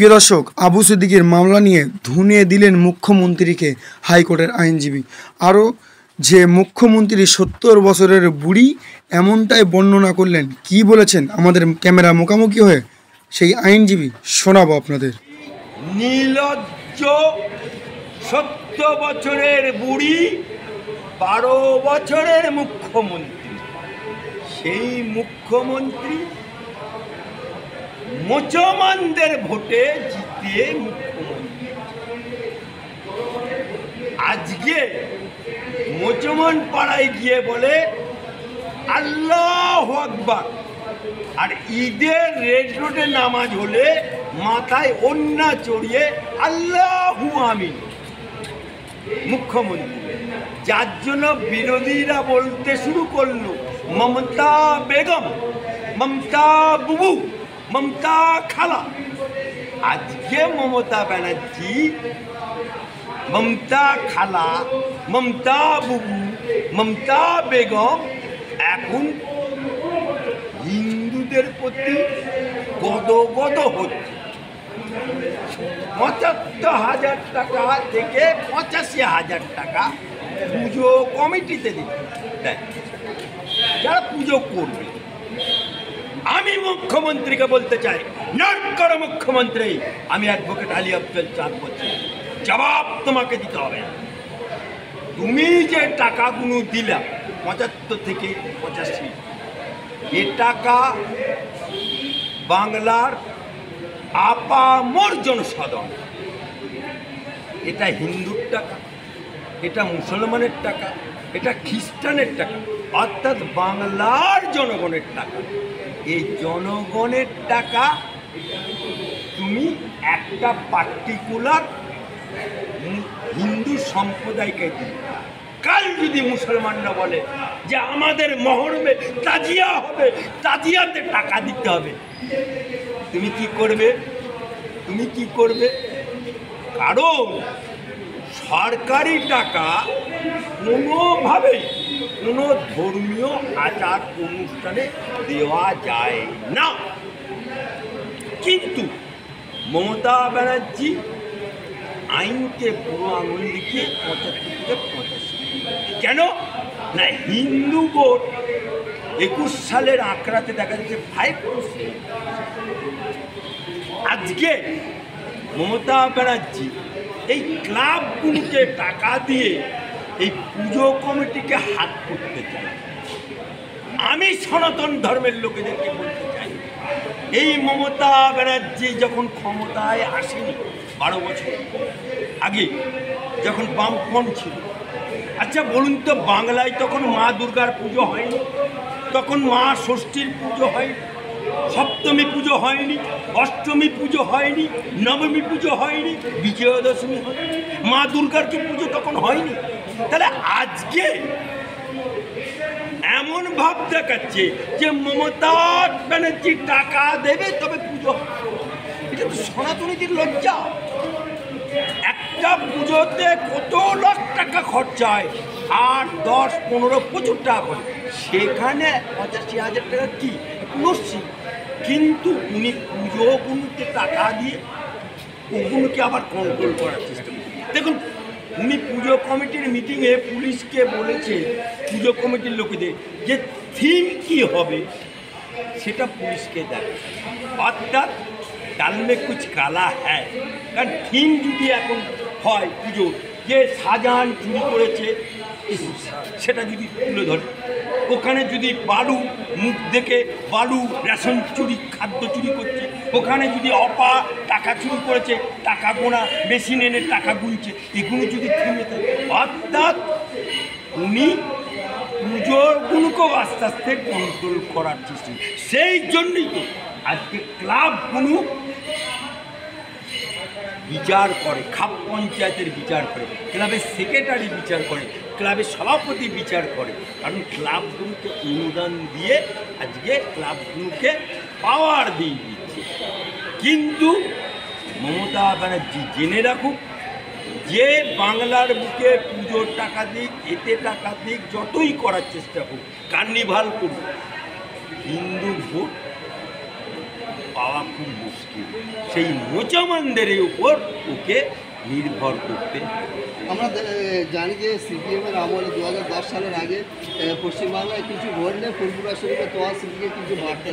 প্রিয় দর্শক, আবু সিদ্দিকের মামলা নিয়ে ধুনিয়ে দিলেন মুখ্যমন্ত্রীকে হাইকোর্টের আইনজীবী। আরও যে মুখ্যমন্ত্রী 70 বছরের বুড়ি এমনটাই বর্ণনা করলেন। কি বলেছেন আমাদের ক্যামেরা মুখোমুখি হয়ে সেই আইনজীবী শোনাবো আপনাদের। নির্লজ্জ 70 বছরের বুড়ি 12 বছরের মুখ্যমন্ত্রী। সেই মুখ্যমন্ত্রী মুসলমানদের ভোটে জিতে মুখ্যমন্ত্রী। আজকে মুসলমান পাড়ায় গিয়ে বলে আল্লাহু আকবার, আর ঈদের রেড রোডে নামাজ হলে মাথায় ওন্না চড়িয়ে আল্লাহু আমিন। মুখ্যমন্ত্রী, যার জন্য বিরোধীরা বলতে শুরু করলো মমতা বেগম, মমতা বুবু, মমতা খালা। আজকে মমতা ব্যানার্জি, মমতা খালা, মমতা বুবু, মমতা বেগম এখন হিন্দুদের প্রতি গদগদ হচ্ছে। ৭৫,০০০ টাকা থেকে ৮৫,০০০ টাকা পুজো কমিটিতে দেয়, যারা পুজো করবে। আমি মুখ্যমন্ত্রীকে বলতে চাই, নোট করো মুখ্যমন্ত্রী, আমি অ্যাডভোকেট আলী আফজল চাঁদ বলছি, জবাব তোমাকে দিতে হবে। তুমি যে টাকাগুলো দিলা ৭৫ থেকে ৮৫, এ টাকা বাংলার আপামর জনসাধারণ, এটা হিন্দুর টাকা, এটা মুসলমানের টাকা, এটা খ্রিস্টানের টাকা, অর্থাৎ বাংলার জনগণের টাকা। এই জনগণের টাকা তুমি একটা পার্টিকুলার হিন্দু সম্প্রদায়কে দিই। কাল যদি মুসলমানরা বলে যে আমাদের মহরমে তাজিয়া হবে, তাজিয়াতে টাকা দিতে হবে, তুমি কি করবে? তুমি কি করবে? কারণ সরকারি টাকা কোনোভাবেই কোনো ধর্মীয় আচার অনুষ্ঠানে দেওয়া যায় না। কিন্তু মমতা ব্যানার্জি আইনকে পুরো আঙুল দেখিয়ে ৭৫ থেকে ৮৫। কেন না, হিন্দু ভোট ২১ সালের আঁকড়াতে দেখা যাচ্ছে 5%। আজকে মমতা ব্যানার্জি এই ক্লাবগুলোকে টাকা দিয়ে এই পুজো কমিটিকে হাত করতে চায়। আমি সনাতন ধর্মের লোকেদেরকে বলতে চাই, এই মমতা ব্যানার্জি যখন ক্ষমতায় আসেনি 12 বছর আগে, যখন বামফ্রন্ট ছিল, আচ্ছা বলুন তো, বাংলায় তখন মা দুর্গার পুজো হয়নি? তখন মা ষষ্ঠীর পুজো হয়নি? সপ্তমী পুজো হয়নি? অষ্টমী পুজো হয়নি? নবমী পুজো হয়নি? বিজয়া দশমী হয়নি? মা দুর্গার কি পুজো তখন হয়নি? তাহলে আজকে এমন ভাব দেখাচ্ছে যে মমতা ব্যানার্জি টাকা দেবে তবে পুজো। এটা তো সনাতনীদের লজ্জা। একটা পুজোতে কত লাখ টাকা খরচা হয়, ৮, ১০, ১৫, প্রচুর টাকা করে। সেখানে ৮৫,০০০ টাকা কি লস্যি? কিন্তু উনি পুজোগুলোতে টাকা দিয়ে ওগুলোকে আবার কন্ট্রোল করার চেষ্টা করেন। দেখুন, উনি পুজো কমিটির মিটিংয়ে পুলিশকে বলেছে, পুজো কমিটির লোকেদের, যে থিম কি হবে সেটা পুলিশকে দেয়। অর্থাৎ ডাল মে কুছ কালা হ্যায়। কারণ থিম যদি এখন হয় পুজো, যে শাহজাহান চুরি করেছে সেটা যদি তুলে ধরে, ওখানে যদি বালু, মুখ দেখে বালু, রেশন চুরি, খাদ্য চুরি করছে, ওখানে যদি অপা টাকা চুরি করেছে, টাকা গোনা মেশিন এনে টাকা গুনছে, এগুলো যদি থেমে থাকে, অর্থাৎ উনি পুজোগুলোকেও আস্তে আস্তে কন্ট্রোল করার চেষ্টা। সেই জন্যই তো আজকে ক্লাবগুলো বিচার করে, খাপ পঞ্চায়েতের বিচার করে, ক্লাবের সেক্রেটারি বিচার করে, ক্লাবের সভাপতি বিচার করে। কারণ ক্লাবগুলোকে অনুদান দিয়ে আজকে ক্লাবগুলোকে পাওয়ার দিয়ে দিচ্ছে। কিন্তু মমতা ব্যানার্জি জেনে রাখুক, যে বাংলার বুকে পুজোর টাকা দিক, এতে টাকা দিক, যতই করার চেষ্টা করুক, কার্নিভাল করুক, হিন্দু ভোট পাওয়া খুব মুশকিল। মুশকিল। সেই মোচামানদের উপর ওকে নির্ভর করতে। আমরা জানি যে সিপিএমের আমলে 2010 সালের আগে পশ্চিমবাংলায় কিছু ঘটলে ফুরফুরা শরীফে তোয়া স্মৃতিকে কিছু বার্তা